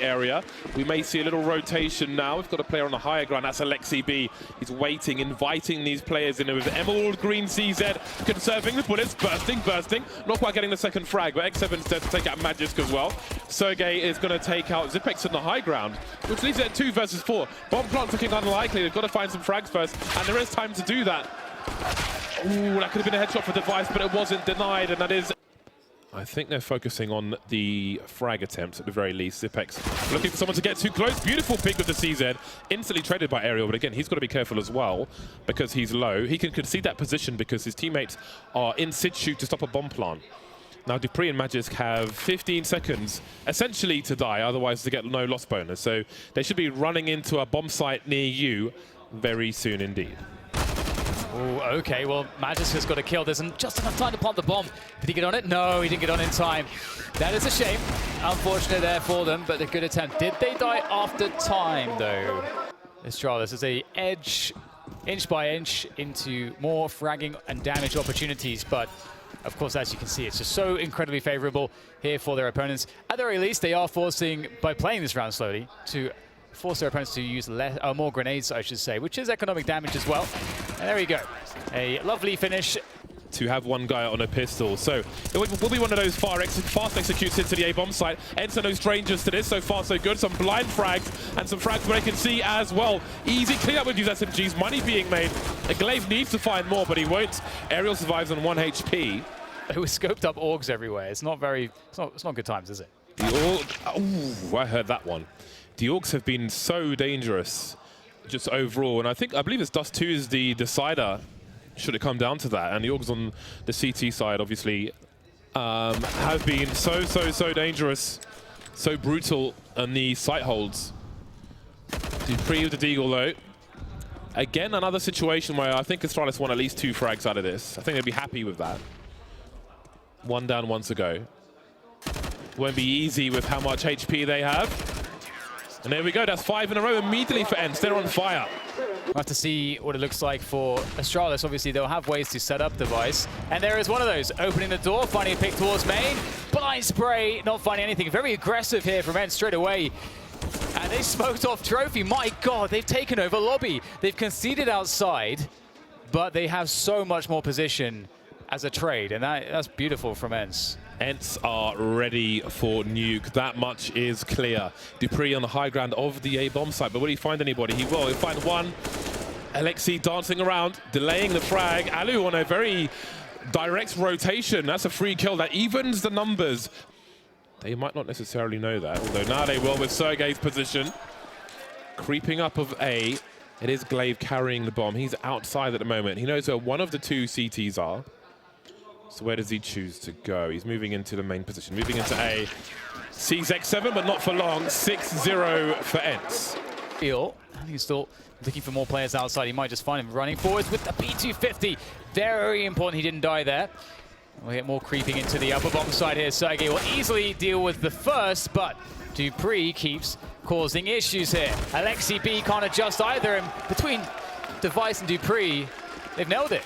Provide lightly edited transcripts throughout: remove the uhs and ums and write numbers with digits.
the area. We may see a little rotation now. We've got a player on the higher ground. That's Alexi B. He's waiting, inviting these players in with Emerald Green CZ, conserving the bullets, bursting. Not quite getting the second frag, but X7 instead to take out Magisk as well. Sergey is going to take out Zipex on the high ground, which leaves it at 2 versus 4. Bomb plant looking unlikely. They've got to find some frags first, and there is time to do that. Ooh, that could have been a headshot for Device, but it wasn't denied, and that is... I think they're focusing on the frag attempts at the very least. Zipex looking for someone to get too close. Beautiful pick with the CZ. Instantly traded by Aerial, but again, he's got to be careful as well because he's low. He can concede that position because his teammates are in situ to stop a bomb plant. Now, Dupree and Magisk have 15 seconds essentially to die, otherwise to get no loss bonus. So they should be running into a bomb site near you very soon indeed. Oh, okay, well, Magisk has got a kill. There's just enough time to plant the bomb. Did he get on it? No, he didn't get on in time. That is a shame. Unfortunate there for them, but a good attempt. Did they die after time, though? Astralis is a edge, inch by inch, into more fragging and damage opportunities, but of course, as you can see, it's just so incredibly favorable here for their opponents. At the very least, they are forcing, by playing this round slowly, to force their opponents to use more grenades, I should say, which is economic damage as well. And there we go. A lovely finish. To have one guy on a pistol. So it will be one of those fast executes into the A-bomb site. Ence are no strangers to this. So far, so good. Some blind frags and some frags where they can see as well. Easy clean up with these SMGs. Money being made. Glaive needs to find more, but he won't. Aerial survives on 1 HP. It was scoped up orgs everywhere. It's not good times, is it? The Org... Ooh, I heard that one. The Orgs have been so dangerous just overall, and I believe it's Dust 2 is the decider, should it come down to that. And the Orgs on the CT side, obviously, have been so dangerous, so brutal on the site holds. Dupree with the Deagle, though. Again, another situation where I think Astralis won at least 2 frags out of this. I think they'd be happy with that. 1 down, 1 to go. Won't be easy with how much HP they have. And there we go, that's 5 in a row immediately for Ence. They're on fire. We'll have to see what it looks like for Astralis. Obviously, they'll have ways to set up Device. And there is one of those, opening the door, finding a pick towards main. Blind spray, not finding anything. Very aggressive here from Ence straight away. And they smoked off Trophy. My God, they've taken over lobby. They've conceded outside, but they have so much more position as a trade. And that's beautiful from Ence. Ence are ready for Nuke. That much is clear. Dupree on the high ground of the A-bomb site, but will he find anybody? He will. He'll find one. Alexi dancing around, delaying the frag. Alu on a very direct rotation. That's a free kill. That evens the numbers. They might not necessarily know that, although now they will with Sergey's position. Creeping up of A. It is Glaive carrying the bomb. He's outside at the moment. He knows where one of the 2 CTs are. So where does he choose to go? He's moving into the main position, moving into A. Sees X7, but not for long. 6-0 for Ence. I think he's still looking for more players outside. He might just find him running forwards with the P250. Very important he didn't die there. We'll get more creeping into the upper bomb side here. Sergey will easily deal with the first, but Dupree keeps causing issues here. Alexi B can't adjust either, and between Device and Dupree, they've nailed it.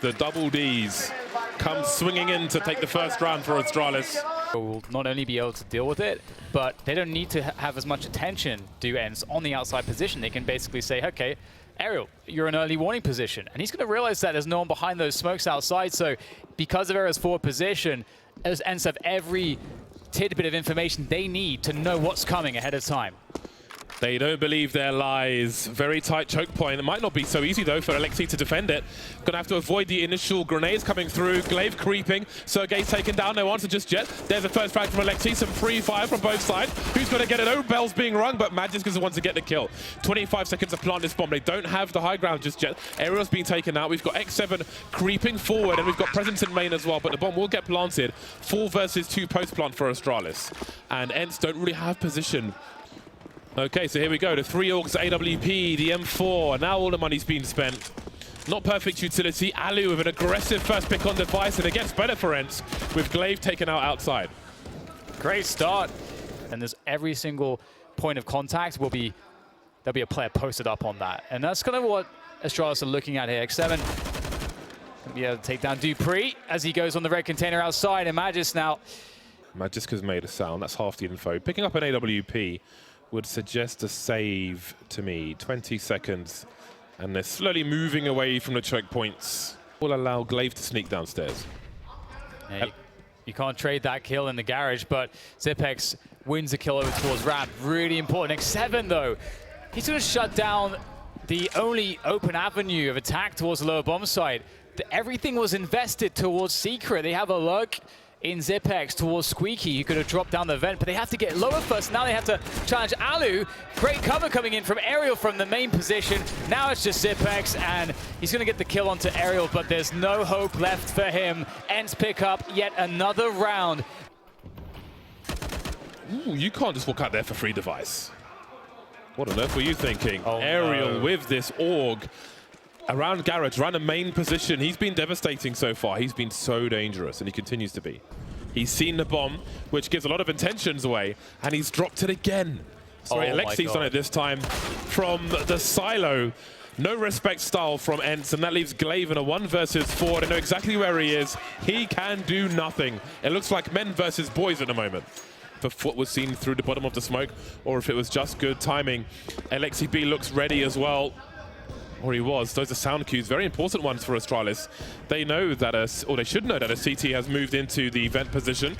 The double Ds come swinging in to take the first round for Astralis. Will not only be able to deal with it, but they don't need to have as much attention, do Ence, on the outside position. They can basically say, okay, Aerial, you're in early warning position. And he's going to realize that there's no one behind those smokes outside. So because of Aerial's forward position, Ence have every tidbit of information they need to know what's coming ahead of time. They don't believe their lies. Very tight choke point. It might not be so easy, though, for Alexi to defend it. Gonna have to avoid the initial grenades coming through. Glaive creeping. Sergey's taken down. No answer just yet. There's the first frag from Alexi. Some free fire from both sides. Who's going to get it? Oh, bell's being rung, but Magisk is the one to get the kill. 25 seconds to plant this bomb. They don't have the high ground just yet. Aerial's being taken out. We've got X7 creeping forward, and we've got presence in main as well, but the bomb will get planted. 4 versus 2 post-plant for Astralis. And Ence don't really have position. Okay, so here we go. The 3 Orcs AWP, the M4, and now all the money's been spent. Not perfect utility. Alu with an aggressive first pick on Device, and it gets better for Ence with Glaive taken out outside. Great start. And there's every single point of contact there'll be a player posted up on that. And that's kind of what Astralis are looking at here. X7 gonna be able to take down Dupree as he goes on the red container outside, and Magisk now Magiska's made a sound. That's half the info. Picking up an AWP would suggest a save to me. 20 seconds. And they're slowly moving away from the choke points. Will allow Glaive to sneak downstairs. Yeah, you can't trade that kill in the garage, but Zipex wins the kill over towards ramp. Really important. X7 though, he's going to shut down the only open avenue of attack towards the lower bomb site. Everything was invested towards Secret. They have a lurk in Zipex towards Squeaky, who could have dropped down the vent, but they have to get lower first. Now they have to challenge Alu. Great cover coming in from Aerial from the main position. Now it's just Zipex, and he's going to get the kill onto Aerial, but there's no hope left for him. Ence pick up yet another round. Ooh, you can't just walk out there for free device. What on earth were you thinking? Oh, Aerial no. with this AUG. Around Garage, around the main position. He's been devastating so far. He's been so dangerous, and he continues to be. He's seen the bomb, which gives a lot of intentions away, and he's dropped it again. Sorry, Alexi's done it this time from the silo. No respect style from Ence, and that leaves Glaive in a 1 versus 4. They know exactly where he is. He can do nothing. It looks like men versus boys at the moment. If what was seen through the bottom of the smoke, or if it was just good timing. LXCB looks ready as well. Or he was. Those are sound cues, very important ones for Astralis. They know that, or they should know that a CT has moved into the vent position.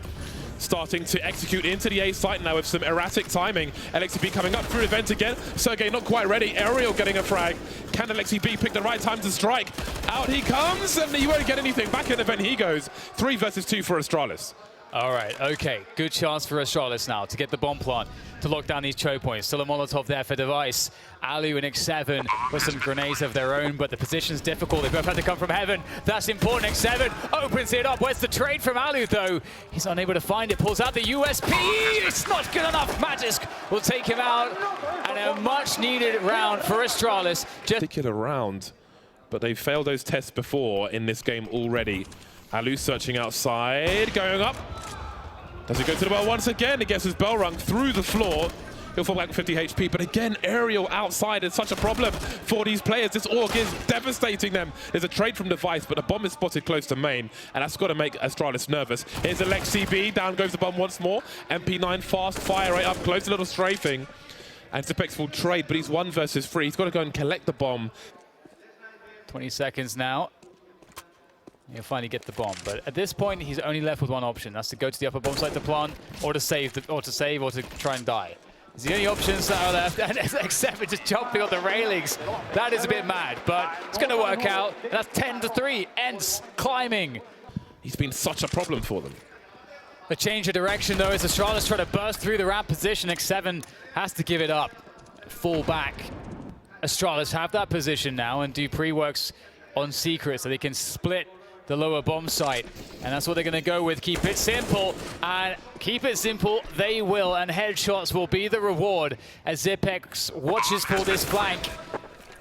Starting to execute into the A site now with some erratic timing. LXCB coming up through the vent again. Sergey not quite ready. Aerial getting a frag. Can LXCB pick the right time to strike? Out he comes, and he won't get anything. Back in the vent he goes. 3 versus 2 for Astralis. All right, okay. Good chance for Astralis now to get the bomb plant, to lock down these choke points. Still a Molotov there for Device. Alu and X7 with some grenades of their own, but the position's difficult. They both have to come from heaven. That's important. X7 opens it up. Where's the trade from Alu, though? He's unable to find it. Pulls out the USP. It's not good enough. Magisk will take him out. And a much-needed round for Astralis. Particular round, but they failed those tests before in this game already. Alu searching outside, going up. Does he go to the well once again? He gets his bell rung through the floor. He'll fall back with 50 HP, but again, Aerial outside is such a problem for these players. This AUG is devastating them. There's a trade from Device, but the bomb is spotted close to main, and that's got to make Astralis nervous. Here's LXCB, down goes the bomb once more. MP9 fast fire right up close, a little strafing. And Zipex will trade, but he's 1 versus 3. He's got to go and collect the bomb. 20 seconds now. He'll finally get the bomb, but at this point he's only left with one option. That's to go to the upper bomb site to plant, or to save, or to try and die. It's the only options that are left, and X7 just jumping on the railings. That is a bit mad, but it's going to work out. And that's 10-3. Ence climbing. He's been such a problem for them. A change of direction though as Astralis try to burst through the ramp position. X7 has to give it up, fall back. Astralis have that position now, and Dupree works on Secret so they can split the lower bomb site, and that's what they're going to go with. Keep it simple, and keep it simple they will, and headshots will be the reward as Zipex watches for this flank,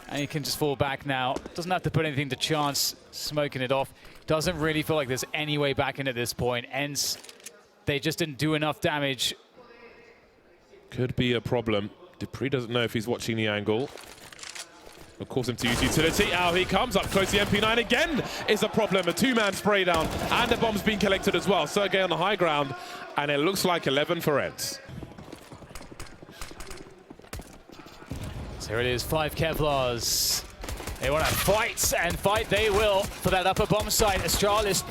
and he can just fall back now. Doesn't have to put anything to chance, smoking it off. Doesn't really feel like there's any way back in at this point. Ence, they just didn't do enough damage. Could be a problem. Dupree doesn't know if he's watching the angle. Of course, him to use utility. Out he comes, up close. The MP9 again is a problem. A 2-man spray down, and the bomb's been collected as well. Sergey on the high ground, and it looks like 11 for Ence. So here it is, 5 Kevlars. They want to fight, and fight they will for that upper bomb site. Astralis,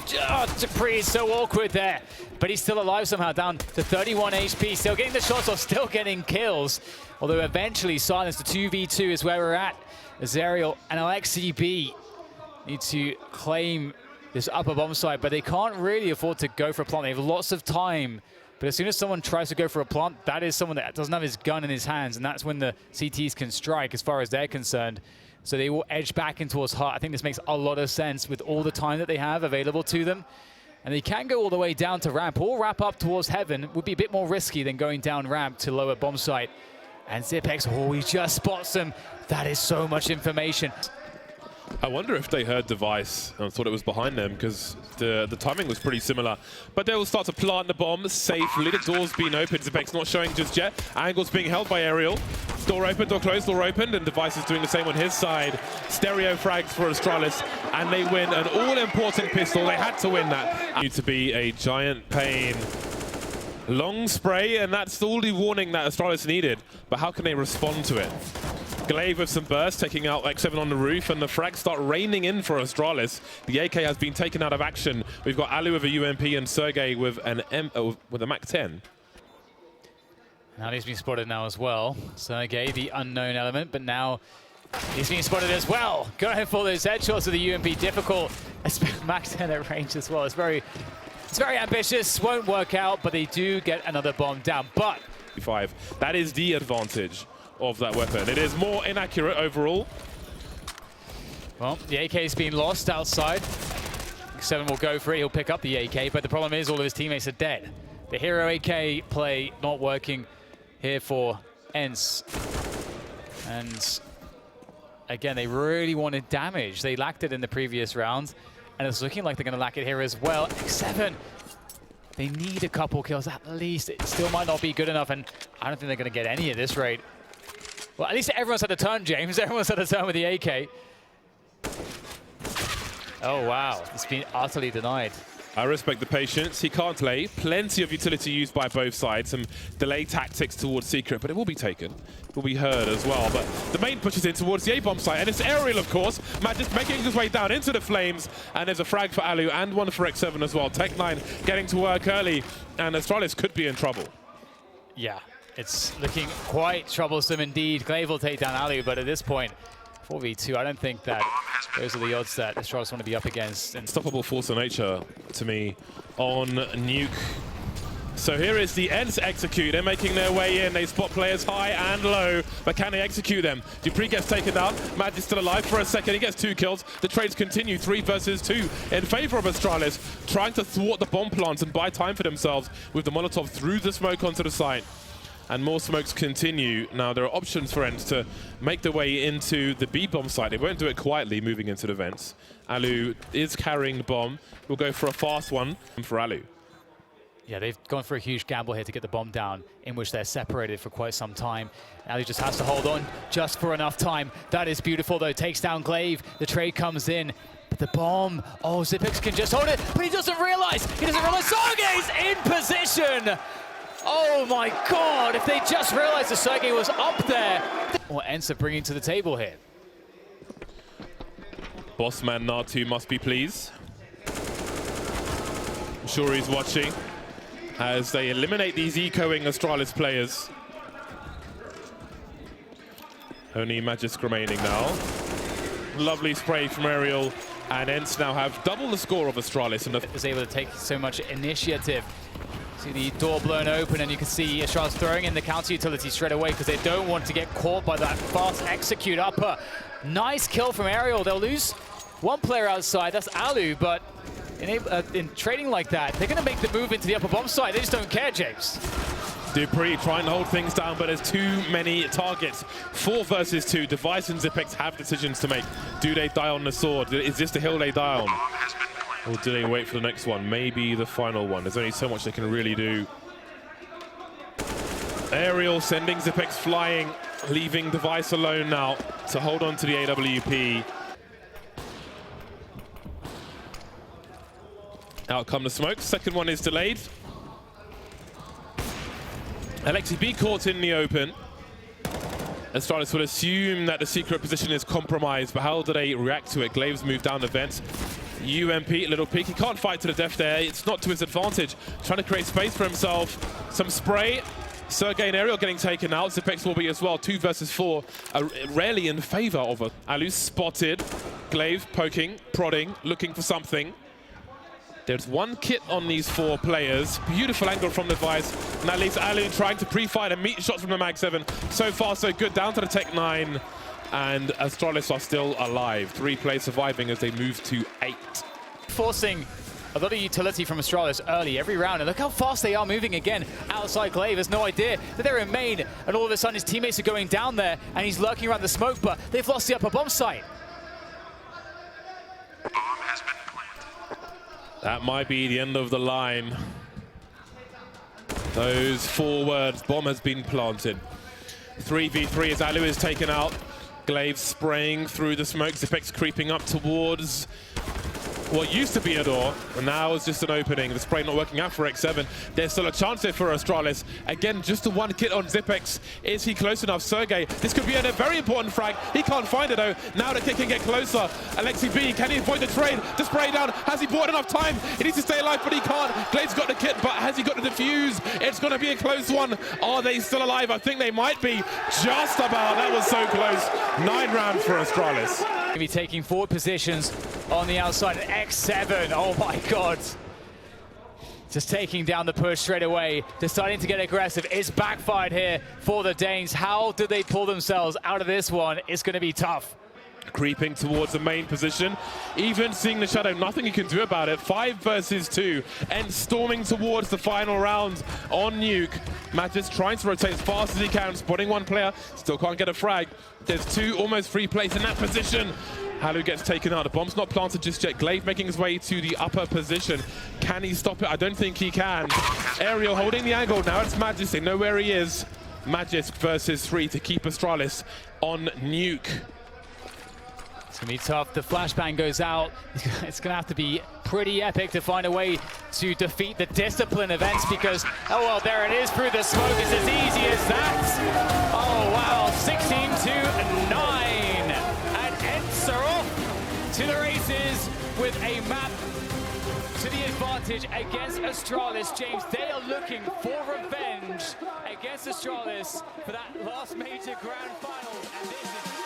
Dupree is so awkward there, but he's still alive somehow, down to 31 HP. Still getting the shots off, still getting kills. Although eventually Silence, the 2v2 is where we're at. Azariel and LXCB need to claim this upper bomb site, but they can't really afford to go for a plant. They have lots of time, but as soon as someone tries to go for a plant, that is someone that doesn't have his gun in his hands, and that's when the CTs can strike as far as they're concerned. So they will edge back in towards Hut. I think this makes a lot of sense with all the time that they have available to them. And they can go all the way down to ramp or wrap up towards heaven. Would be a bit more risky than going down ramp to lower bomb site. And Zipex, oh, he just spots them. That is so much information. I wonder if they heard Device and thought it was behind them, because the timing was pretty similar. But they will start to plant the bomb safely. The door's been opened. Zipex not showing just yet. Angle's being held by Aerial. Door opened, door closed, door opened, and Device is doing the same on his side. Stereo frags for Astralis, and they win an all-important pistol. They had to win that. Need to be a giant pain Long spray, and that's all the warning that Astralis needed. But how can they respond to it? Glaive with some burst, taking out X7 on the roof, and the frags start raining in for Astralis. The AK has been taken out of action. We've got Alu with a UMP and Sergey with an with a Mac 10. Now he's been spotted now as well. Sergey, the unknown element, but now he's being spotted as well. Going for those headshots with the UMP, difficult. Mac 10 at range as well. It's very ambitious, won't work out, but they do get another bomb down. But 5, that is the advantage of that weapon. It is more inaccurate overall. Well, the AK's been lost outside. X7 will go for it, he'll pick up the AK, but the problem is all of his teammates are dead. The hero AK play not working here for Ence. And again, they really wanted damage. They lacked it in the previous round, and it's looking like they're going to lack it here as well. X7, they need a couple kills at least. It still might not be good enough, and I don't think they're going to get any at this rate. Well, at least everyone's had a turn, James. Everyone's had a turn with the AK. Oh, wow. It's been utterly denied. I respect the patience. He can't lay. Plenty of utility used by both sides. Some delay tactics towards Secret, but it will be taken. It will be heard as well. But the main pushes in towards the A-bomb site. And it's Aerial, of course. Matt just making his way down into the flames. And there's a frag for Alu and one for X7 as well. Tech9 getting to work early. And Astralis could be in trouble. Yeah, it's looking quite troublesome indeed. Glaive will take down Alu, but at this point, 4v2, I don't think that those are the odds that Astralis want to be up against. Unstoppable force of nature to me on Nuke. So here is the Ence execute. They're making their way in. They spot players high and low, but can they execute them? Dupree gets taken down. Mad is still alive for a second. He gets 2 kills. The trades continue, 3 versus 2 in favor of Astralis, trying to thwart the bomb plants and buy time for themselves with the Molotov through the smoke onto the site. And more smokes continue. Now, there are options for Ence to make their way into the B-bomb site. They won't do it quietly moving into the vents. Alu is carrying the bomb. We'll go for a fast one for Alu. Yeah, they've gone for a huge gamble here to get the bomb down, in which they're separated for quite some time. Alu just has to hold on just for enough time. That is beautiful, though. Takes down Glaive. The trade comes in. But the bomb, oh, Xyp9x can just hold it, but he doesn't realize. Sergey's in position. Oh my God, if they just realized that Sergey was up there. What Ence are bringing to the table here? Bossman Natu must be pleased. I'm sure he's watching as they eliminate these ecoing Astralis players. Only Magisk remaining now. Lovely spray from Aerial, and Ence now have double the score of Astralis. And was able to take so much initiative. See the door blown open, and you can see Astralis throwing in the counter utility straight away because they don't want to get caught by that fast execute upper. Nice kill from Aerial. They'll lose one player outside, that's Alu, but in trading like that, they're going to make the move into the upper bomb site. They just don't care, James. Dupree trying to hold things down, but there's too many targets. 4 versus 2. Device and Xyp9x have decisions to make. Do they die on the sword? Is this the hill they die on? Or do they wait for the next one? Maybe the final one. There's only so much they can really do. Aerial sending Xyp9x flying, leaving Device alone now to hold on to the AWP. Out come the smoke. Second one is delayed. Alexi B caught in the open. Astralis would assume that the secret position is compromised, but how do they react to it? Glaive's moved down the vent. UMP, little peek. He can't fight to the death there. It's not to his advantage. Trying to create space for himself. Some spray. Sergey and Aerial getting taken out. Xyp9x will be as well. 2 versus 4. Rarely in favor of it. Alu spotted. Glaive poking, prodding, looking for something. There's 1 kit on these 4 players. Beautiful angle from the Device. And that leaves Alu trying to pre-fight and meet shots from the Mag 7. So far, so good. Down to the Tech9. And Astralis are still alive. 3 players surviving as they move to 8. Forcing a lot of utility from Astralis early every round. And look how fast they are moving again. Outside Glaive has no idea that they're in main. And all of a sudden his teammates are going down there. And he's lurking around the smoke, but they've lost the upper bomb site. That might be the end of the line. Those 4 words, bomb has been planted. 3v3 as Alu is taken out. Glaive spraying through the smoke. Xyp9x creeping up towards what used to be a door, and now it's just an opening. The spray not working out for X7. There's still a chance here for Astralis. Again, just the one kit on Zipex. Is he close enough? Sergey, this could be a very important frag. He can't find it though. Now the kit can get closer. Alexi B, can he avoid the trade? The spray down. Has he bought enough time? He needs to stay alive, but he can't. Glade's got the kit, but has he got the defuse? It's going to be a close one. Are they still alive? I think they might be. Just about. That was so close. 9 rounds for Astralis. Be taking forward positions on the outside. X7, oh my god. Just taking down the push straight away, deciding to get aggressive. It's backfired here for the Danes. How do they pull themselves out of this one? It's going to be tough. Creeping towards the main position, even seeing the shadow, nothing he can do about it. 5 versus 2, and storming towards the final round on Nuke. Magis trying to rotate as fast as he can, spotting one player, still can't get a frag. There's 2 almost free plays in that position. Halu gets taken out. The bomb's not planted just yet. Glaive making his way to the upper position. Can he stop it? I don't think he can. Aerial holding the angle. Now it's Magis. They know where he is. Magis versus 3 to keep Astralis on Nuke. It's going to be tough. The flashbang goes out. It's going to have to be pretty epic to find a way to defeat the discipline of Ence because, oh well, there it is through the smoke. It's as easy as that. Oh wow, 16-9. And Ence are off to the races with a map to the advantage against Astralis. James, they are looking for revenge against Astralis for that last major grand final. And this is